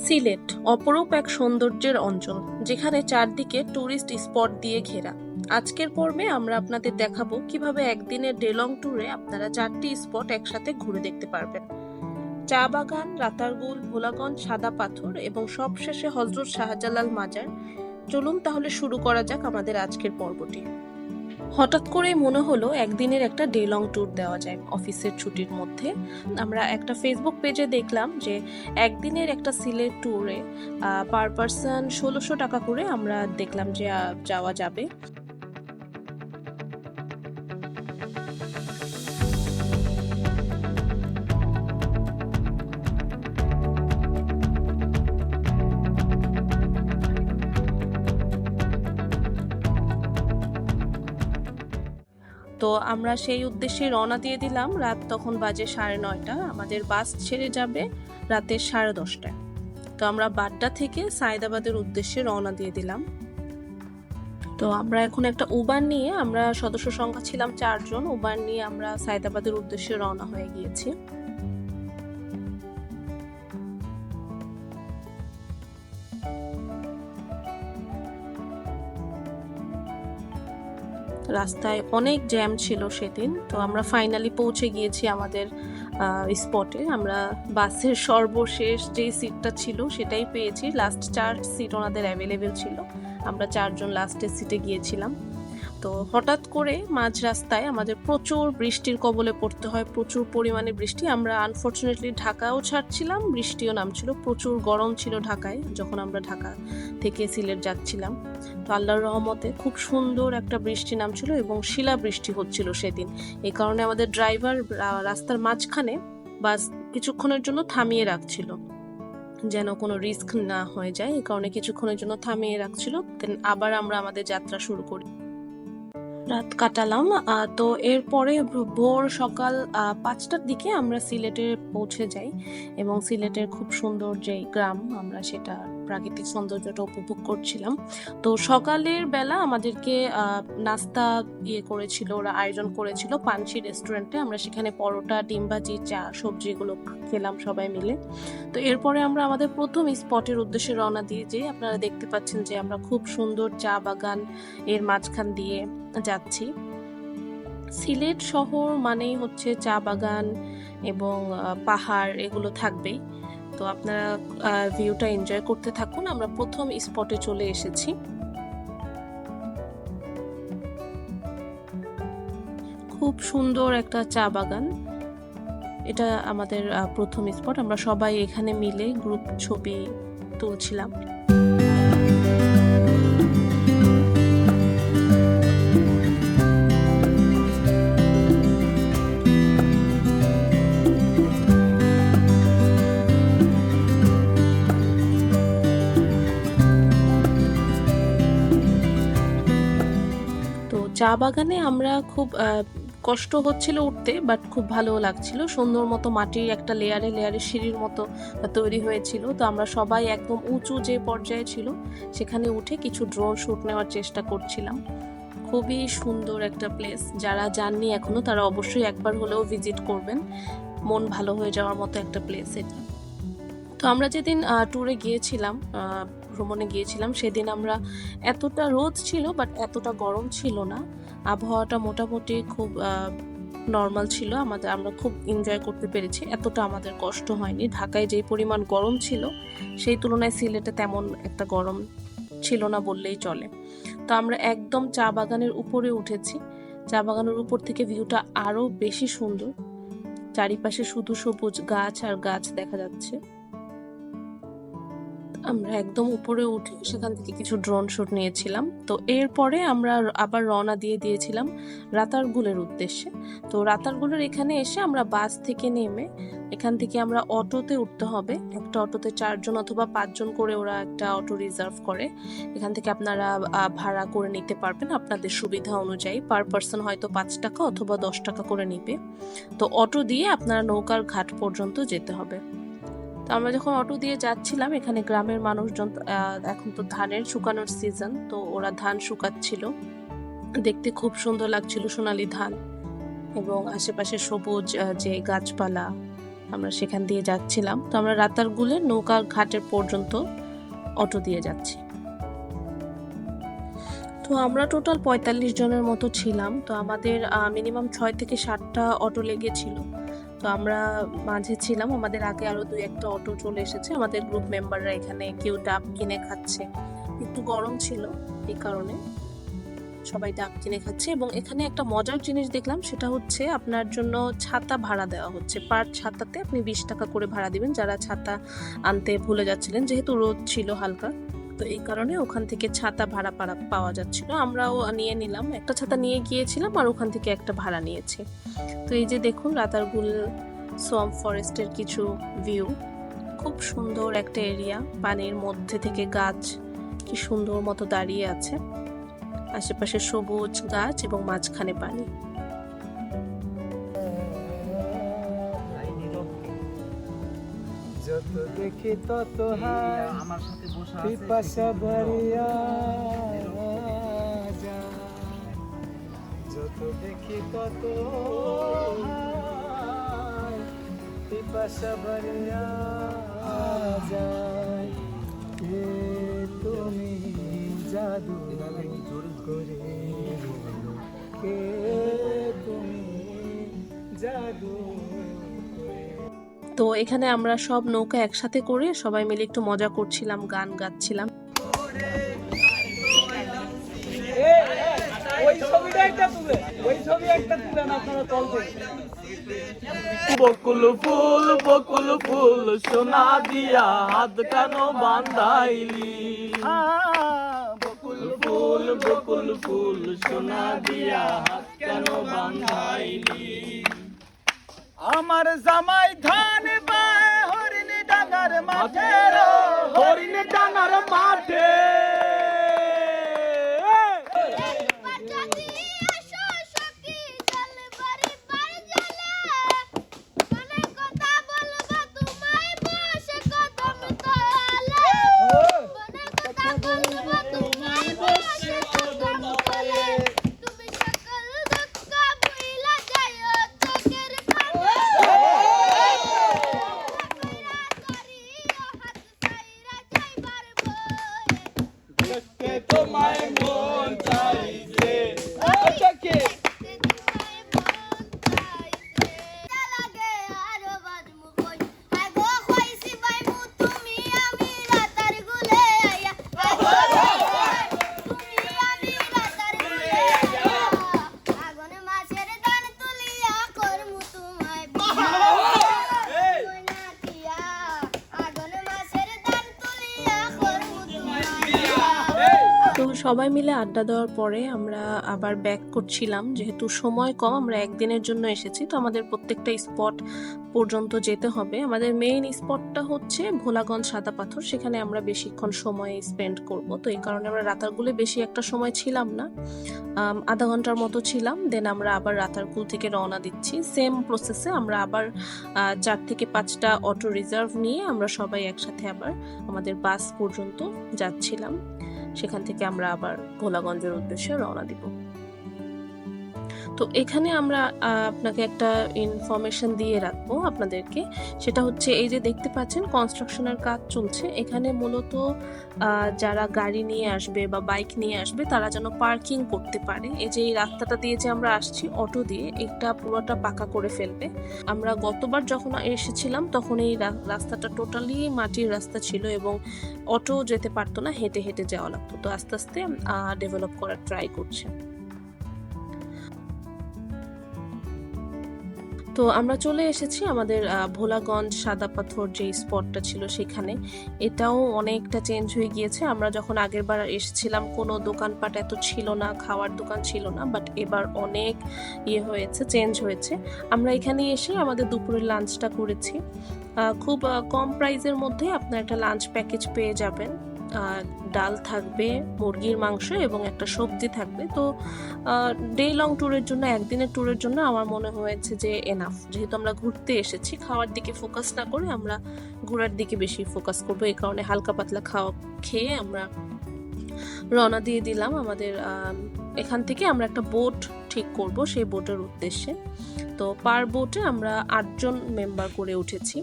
সিলেট অপরূপ এক সৌন্দর্যের অঞ্চল, যেখানে চারদিকে টুরিস্ট স্পট দিয়ে ঘেরা। আজকের পর্বে আমরা আপনাদের দেখাবো কিভাবে একদিনের ডেলং ট্যুরে আপনারা 4টি স্পট একসাথে ঘুরে দেখতে পারবেন। চা বাগান, রাতারগুল, ভোলাগঞ্জ, সাদা পাথর এবং সবশেষে হযরত শাহজালাল মাজার। চলুন তাহলে শুরু করা যাক আমাদের আজকের পর্বটি। হঠাৎ করে মনে হলো একদিনের একটা ডে লং ট্যুর দেওয়া যায় অফিসের ছুটির মধ্যে। আমরা একটা ফেসবুক পেজে দেখলাম যে একদিনের একটা সিলেট ট্যুরে পার পারসন 1600 টাকা করে আমরা দেখলাম যে যাওয়া যাবে। তো আমরা সেই উদ্দেশ্যে রওনা দিয়ে দিলাম। রাত তখন বাজে 9:30। আমাদের বাস ছেড়ে যাবে রাতের 10:30টায়। তো আমরা বাড্ডা থেকে সায়দাবাদের উদ্দেশ্যে রওনা দিয়ে দিলাম। তো আমরা এখন একটা উবার নিয়ে, আমরা সদস্য সংখ্যা ছিলাম 4 জন, উবার নিয়ে আমরা সায়দাবাদের উদ্দেশ্যে রওনা হয়ে গিয়েছি। রাস্তায় অনেক জ্যাম ছিল সেদিন। তো আমরা ফাইনালি পৌঁছে গিয়েছি আমাদের স্পটে। আমরা বাসের সর্বশেষ যে সিটটা ছিল সেটাই পেয়েছি। লাস্ট 4 সিট ওনাদের অ্যাভেলেবেল ছিল। আমরা 4 জন লাস্টের সিটে গিয়েছিলাম। তো হঠাৎ করে মাঝ রাস্তায় আমাদের প্রচুর বৃষ্টির কবলে পড়তে হয়, প্রচুর পরিমাণে বৃষ্টি। আমরা আনফর্চুনেটলি ঢাকাও ছাড়ছিলাম, বৃষ্টিও নামছিল। প্রচুর গরম ছিল ঢাকায় যখন আমরা ঢাকা থেকে সিলেট যাচ্ছিলাম। তো আল্লাহর রহমতে খুব সুন্দর একটা বৃষ্টি নামছিল এবং শিলা বৃষ্টি হচ্ছিল সেদিন। এই কারণে আমাদের ড্রাইভার রাস্তার মাঝখানে বাস কিছুক্ষণের জন্য থামিয়ে রাখছিল, যেন কোনো রিস্ক না হয়ে যায়। এই কারণে কিছুক্ষণের জন্য থামিয়ে রাখছিল। দেন আবার আমরা আমাদের যাত্রা শুরু করি। রাত কাটালাম। তো এরপরে ভোর সকাল 5টার দিকে আমরা সিলেটে পৌঁছে যাই এবং সিলেটের খুব সুন্দর যে গ্রাম, আমরা সেটা প্রাকৃতিক সৌন্দর্যটা উপভোগ করছিলাম। তো সকালের বেলা আমাদেরকে নাস্তা করেছিল, ওরা আয়োজন করেছিল পানসি রেস্টুরেন্টে। আমরা সেখানে পরোটা, ডিম ভাজি, চা, সবজি এগুলো খেলাম সবাই মিলে। তো এরপরে আমরা আমাদের প্রথম স্পটের উদ্দেশ্যে রওনা দিয়ে যাই। আপনারা দেখতে পাচ্ছেন যে আমরা খুব সুন্দর চা বাগান এর মাঝখান দিয়ে যাচ্ছি। সিলেট শহর মানেই হচ্ছে চা বাগান এবং পাহাড়, এগুলো থাকবেই। তো আপনারা ভিউটা এনজয় করতে থাকুন। আমরা প্রথম স্পটে চলে এসেছি। খুব সুন্দর একটা চা বাগান। এটা আমাদের প্রথম স্পট। আমরা সবাই এখানে মিলে গ্রুপ ছবি তুলছিলাম। চা বাগানে আমরা খুব কষ্ট হচ্ছিল উঠতে, বাট খুব ভালো লাগছিল। সুন্দর মতো মাটির একটা লেয়ারে লেয়ারে সিঁড়ির মতো তৈরি হয়েছিল। তো আমরা সবাই একদম উঁচু যে পর্যায়ে ছিল সেখানে উঠে কিছু ড্রোন শ্যুট নেওয়ার চেষ্টা করছিলাম। খুবই সুন্দর একটা প্লেস। যারা যাননি এখনো তারা অবশ্যই একবার হলেও ভিজিট করবেন। মন ভালো হয়ে যাওয়ার মতো একটা প্লেস এটা। তো আমরা যেদিন ট্যুরে গিয়েছিলাম, ভ্রমণে গিয়েছিলাম, সেদিন আমরা এতটা রোদ ছিল বাট এতটা গরম ছিল না। আবহাওয়াটা মোটামুটি খুব নর্মাল ছিল। আমরা খুব এনজয় করতে পেরেছি। এতটা আমাদের কষ্ট হয়নি। ঢাকায় যে পরিমাণ গরম ছিল সেই তুলনায় সিলেটে তেমন একটা গরম ছিল না বললেই চলে। তো আমরা একদম চা বাগানের উপরে উঠেছি। চা বাগানের উপর থেকে ভিউটা আরো বেশি সুন্দর। চারিপাশে শুধু সবুজ গাছ আর গাছ দেখা যাচ্ছে। আমরা একদম উপরে উঠে সেখান থেকে কিছু ড্রোন শ্যুট নিয়েছিলাম। তো এরপরে আমরা আবার রওনা দিয়ে দিয়েছিলাম রাতারগুলের উদ্দেশ্যে। তো রাতারগুলের এখানে এসে আমরা বাস থেকে নেমে এখান থেকে আমরা অটোতে উঠতে হবে। একটা অটোতে 4 জন অথবা 5 জন করে ওরা একটা অটো রিজার্ভ করে। এখান থেকে আপনারা ভাড়া করে নিতে পারবেন আপনাদের সুবিধা অনুযায়ী। পার পার্সন হয়তো 5 টাকা অথবা 10 টাকা করে নিবে। তো অটো দিয়ে আপনারা নৌকার ঘাট পর্যন্ত যেতে হবে। তো আমরা যখন অটো দিয়ে যাচ্ছিলাম, এখানে গ্রামের মানুষজন, এখন তো ধানের শুকানোর সিজন, তো ওরা ধান শুকাচ্ছিল। দেখতে খুব সুন্দর লাগছিল সোনালী ধান এবং আশেপাশে সবুজ যে গাছপালা, আমরা সেখান দিয়ে যাচ্ছিলাম। তো আমরা রাতারগুলের নৌকা ঘাটের পর্যন্ত অটো দিয়ে যাচ্ছি। তো আমরা টোটাল ৪৫ জনের মতো ছিলাম। তো আমাদের মিনিমাম ৬ থেকে ৭টা অটো লেগেছিল। তো আমরা মাঝে ছিলাম, আমাদের আগে আরো ২-১টা অটো চলে এসেছে। আমাদের গ্রুপ মেম্বাররা এখানে কেউ ডাব কিনে খাচ্ছে, একটু গরম ছিল এই কারণে সবাই ডাব কিনে খাচ্ছে। এবং এখানে একটা মজার জিনিস দেখলাম, সেটা হচ্ছে আপনার জন্য ছাতা ভাড়া দেওয়া হচ্ছে। পার ছাতাতে আপনি ২০ টাকা করে ভাড়া দিবেন, যারা ছাতা আনতে ভুলে যাচ্ছিলেন, যেহেতু রোদ ছিল হালকা, তো এই কারণে ওখান থেকে ছাতা ভাড়া পাওয়া যাচ্ছিল। আমরাও নিয়ে নিলাম, একটা ছাতা নিয়ে গিয়েছিলাম আর ওখান থেকে একটা ভাড়া নিয়েছি। তো এই যে দেখুন রাতারগুল সোয়াম্প ফরেস্টের কিছু ভিউ, খুব সুন্দর একটা এরিয়া, পানির মধ্যে থেকে গাছ কি সুন্দর মতো দাঁড়িয়ে আছে, আশেপাশে সবুজ গাছ এবং মাঝখানে পানি। যত দেখি তত হায় পিপাসা ভরিয়া যায়, যত দেখি তত হায় পিপাসা ভরিয়া যায়। কে তুমি জাদু করে, কে তুমি জাদু। তো এখানে আমরা সব নৌকা একসাথে করে সবাই মিলে একটু মজা করছিলাম, গান গাচ্ছিলাম। বকুল ফুল বকুল ফুল সোনা দিয়া হাত কেন বান্ধাইলি, বকুল ফুল সোনা দিয়া হাত কেন বান্ধাইলি। আমার জামাই ধান পায় হরিণী ডাঙার মাঠে, হরিণী ডাঙার মাঠে। তোমায় মন চাইছে তো সবাই মিলে আড্ডা দেওয়ার পরে আমরা আবার ব্যাক করছিলাম, যেহেতু সময় কম, আমরা একদিনের জন্য এসেছি। তো আমাদের প্রত্যেকটা স্পট পর্যন্ত যেতে হবে। আমাদের মেইন স্পটটা হচ্ছে ভোলাগঞ্জ সাদা পাথর, সেখানে আমরা বেশিক্ষণ সময় স্পেন্ড করব। তো এই কারণে আমরা রাতারগুলে বেশি একটা সময় ছিলাম না, আধা ঘন্টার মতো ছিলাম। দেন আমরা আবার রাতারগুল থেকে রওনা দিচ্ছি। সেম প্রসেসে আমরা আবার 4 থেকে 5টা অটো রিজার্ভ নিয়ে আমরা সবাই একসাথে আবার আমাদের বাস পর্যন্ত যাচ্ছিলাম। সেখান থেকে আমরা আবার ভোলাগঞ্জের উদ্দেশ্যে রওনা দিব। তো এখানে আমরা আপনাকে একটা ইনফরমেশন দিয়ে রাখবো আপনাদেরকে, সেটা হচ্ছে এই যে দেখতে পাচ্ছেন কনস্ট্রাকশনের কাজ চলছে। এখানে মূলত যারা গাড়ি নিয়ে আসবে বা বাইক নিয়ে আসবে তারা যেন পার্কিং করতে পারে। এই যে এই রাস্তাটা দিয়ে যে আমরা আসছি অটো দিয়ে, এটা পুরোটা পাকা করে ফেলবে। আমরা গতবার যখন এসেছিলাম তখন এই রাস্তাটা টোটালি মাটির রাস্তা ছিল এবং অটো যেতে পারতো না, হেঁটে হেঁটে যাওয়া লাগতো। তো আস্তে আস্তে ডেভেলপ করার ট্রাই করছে। তো আমরা চলে এসেছি আমাদের ভোলাগঞ্জ সাদা পাথর যে স্পটটা ছিল সেখানে। এটাও অনেকটা চেঞ্জ হয়ে গিয়েছে। আমরা যখন আগের বার এসেছিলাম কোনো দোকানপাট এত ছিল না, খাওয়ার দোকান ছিল না, বাট এবার অনেক হয়েছে, চেঞ্জ হয়েছে। আমরা এখানে এসে আমাদের দুপুরের লাঞ্চটা করেছি। খুব কম প্রাইসের মধ্যে আপনার একটা লাঞ্চ প্যাকেজ পেয়ে যাবেন। ডাল থাকবে, মুরগির মাংস এবং একটা সবজি থাকবে। তো ডে লং ট্যুরের জন্য, একদিনের ট্যুরের জন্য আমার মনে হয়েছে যে এনাফ। যেহেতু আমরা ঘুরতে এসেছি, খাওয়ার দিকে ফোকাস না করে আমরা ঘোরার দিকে বেশি ফোকাস করবো, এই কারণে হালকা পাতলা খেয়ে আমরা রওনা দিয়ে দিলাম আমাদের এখান থেকে আমরা একটা বোট ঠিক করব সেই বোটের উদ্দেশ্যে। তো পার বোটে আমরা 8 জন মেম্বার করে উঠেছি।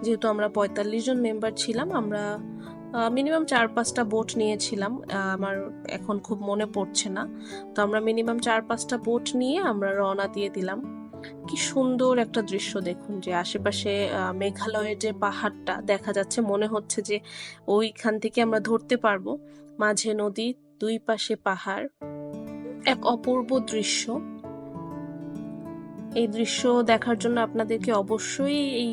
যেহেতু আমরা 45 জন মেম্বার ছিলাম, আমরা মিনিমাম 4-5টা বোট নিয়েছিলাম, আমার এখন খুব মনে পড়ছে না। তো আমরা মিনিমাম 4-5টা বোট নিয়ে আমরা রওনা দিয়ে দিলাম। কি সুন্দর একটা দৃশ্য দেখুন, যে আশেপাশে মেঘালয়ের যে পাহাড়টা দেখা যাচ্ছে, মনে হচ্ছে যে ওইখান থেকে আমরা ধরতে পারবো। মাঝে নদী, 2 পাশে পাহাড়, এক অপূর্ব দৃশ্য। এই দৃশ্য দেখার জন্য আপনাদেরকে অবশ্যই এই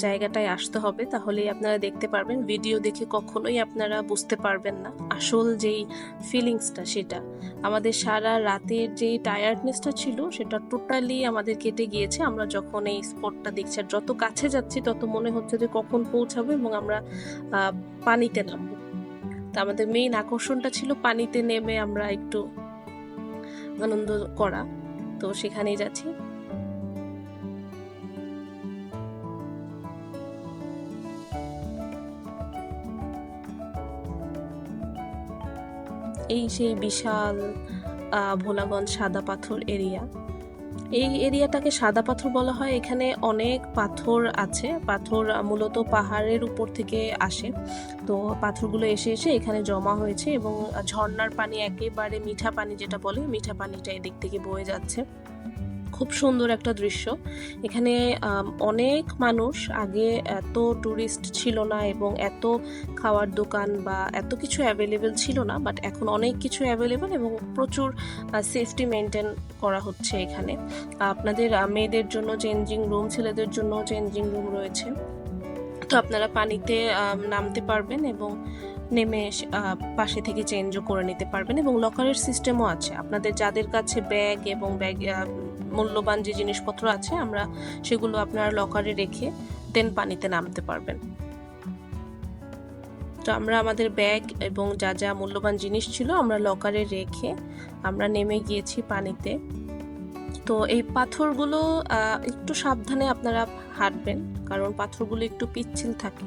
জায়গাটায় আসতে হবে, তাহলেই আপনারা দেখতে পারবেন। ভিডিও দেখে কখনোই আপনারা বুঝতে পারবেন না আসল যেই ফিলিংসটা, সেটা আমাদের সারা রাতের যেই টায়ার্ডনেসটা ছিল সেটা টোটালি আমাদের কেটে গিয়েছে আমরা যখন এই স্পটটা দেখছি। আর যত কাছে যাচ্ছি তত মনে হচ্ছে যে কখন পৌঁছাবো এবং আমরা পানিতে নামবো। তা আমাদের মেইন আকর্ষণটা ছিল পানিতে নেমে আমরা একটু আনন্দ করা, তো সেখানেই যাচ্ছি। এই সেই বিশাল ভোলাগঞ্জ সাদা পাথর এরিয়া। এই এরিয়াটাকে সাদা পাথর বলা হয়। এখানে অনেক পাথর আছে, পাথর মূলত পাহাড়ের উপর থেকে আসে। তো পাথরগুলো এসে এসে এখানে জমা হয়েছে এবং ঝর্ণার পানি, একেবারে মিঠা পানি যেটা বলে, মিঠা পানিটা এদিক থেকে বয়ে যাচ্ছে। খুব সুন্দর একটা দৃশ্য। এখানে অনেক মানুষ, আগে এত ট্যুরিস্ট ছিল না এবং এত খাওয়ার দোকান বা এত কিছু অ্যাভেলেবেল ছিল না, বাট এখন অনেক কিছু অ্যাভেলেবেল এবং প্রচুর সেফটি মেনটেন করা হচ্ছে এখানে। আপনাদের মেয়েদের জন্য চেঞ্জিং রুম, ছেলেদের জন্য চেঞ্জিং রুম রয়েছে। তো আপনারা পানিতে নামতে পারবেন এবং নেমে পাশে থেকে চেঞ্জও করে নিতে পারবেন এবং লকারের সিস্টেমও আছে। আপনাদের যাদের কাছে ব্যাগ এবং মূল্যবান যে জিনিসপত্র আছে, আমরা সেগুলো আপনারা লকারে রেখে দেন পানিতে নামতে পারবেন। তো আমরা আমাদের ব্যাগ এবং যা যা মূল্যবান জিনিস ছিল আমরা লকারে রেখে আমরা নেমে গিয়েছি পানিতে। তো এই পাথরগুলো একটু সাবধানে আপনারা হাঁটবেন, কারণ পাথরগুলো একটু পিচ্ছিল থাকে,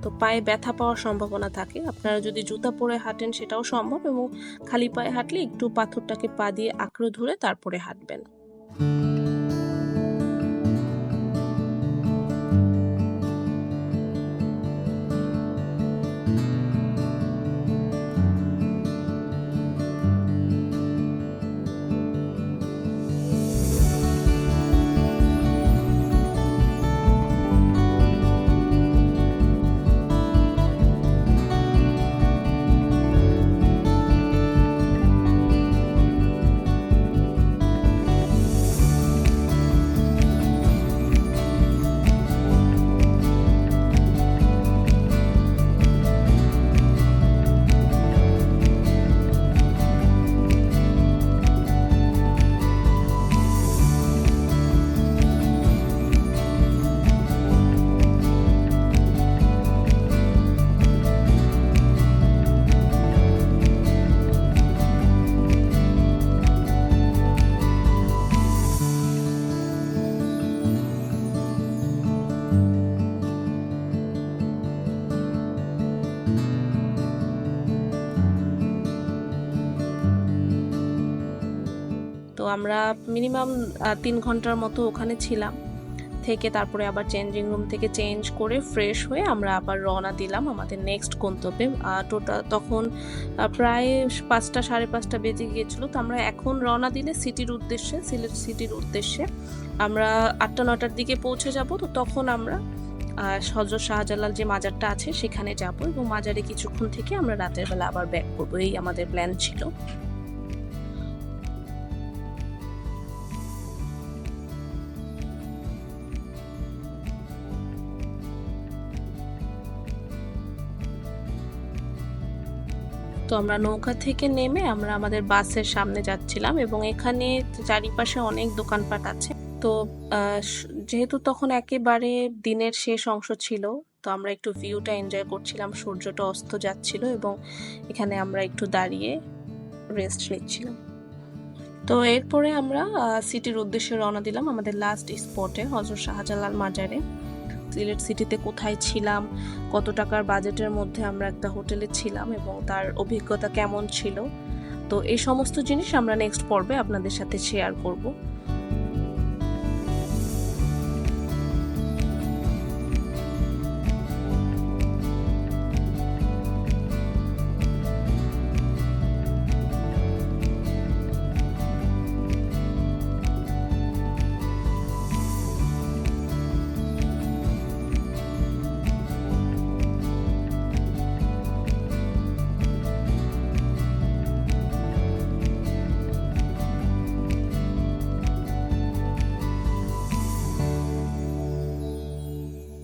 তো পায়ে ব্যথা পাওয়ার সম্ভাবনা থাকে। আপনারা যদি জুতা পরে হাঁটেন সেটাও সম্ভব, এবং খালি পায়ে হাঁটলে একটু পাথরটাকে পা দিয়ে আঁকড়ে ধরে তারপরে হাঁটবেন। তো আমরা মিনিমাম 3 ঘন্টার মতো ওখানে ছিলাম, থেকে তারপরে আবার চেঞ্জিং রুম থেকে চেঞ্জ করে ফ্রেশ হয়ে আমরা আবার রওনা দিলাম আমাদের নেক্সট গন্তব্যে। তখন প্রায় 5টা 5:30 বেজে গিয়েছিল। তো আমরা এখন রওনা দিলে সিটির উদ্দেশ্যে, সিলেট সিটির উদ্দেশ্যে আমরা 8টা-9টার দিকে পৌঁছে যাব। তো তখন আমরা হযরত শাহজালাল যে মাজারটা আছে সেখানে যাব এবং মাজারে কিছুক্ষণ থেকে আমরা রাতের বেলা আবার ব্যাক করবো, এই আমাদের প্ল্যান ছিল। তো আমরা নৌকা থেকে নেমে আমরা আমাদের বাসের সামনে যাচ্ছিলাম এবং এখানে চারিপাশে অনেক দোকানপাট আছে। তো যেহেতু তখন একেবারে দিনের শেষ অংশ ছিল, তো আমরা একটু ভিউটা এনজয় করছিলাম, সূর্যটা অস্ত যাচ্ছিল এবং এখানে আমরা একটু দাঁড়িয়ে রেস্ট নিচ্ছিলাম। তো এরপরে আমরা সিটির উদ্দেশ্যে রওনা দিলাম আমাদের লাস্ট স্পটে, হযরত শাহজালাল মাজারে। সিলেট সিটিতে কোথায় ছিলাম, কত টাকার বাজেটের মধ্যে আমরা একটা হোটেলে ছিলাম এবং তার অভিজ্ঞতা কেমন ছিল, তো এই সমস্ত জিনিস আমরা নেক্সট পর্বে আপনাদের সাথে শেয়ার করব।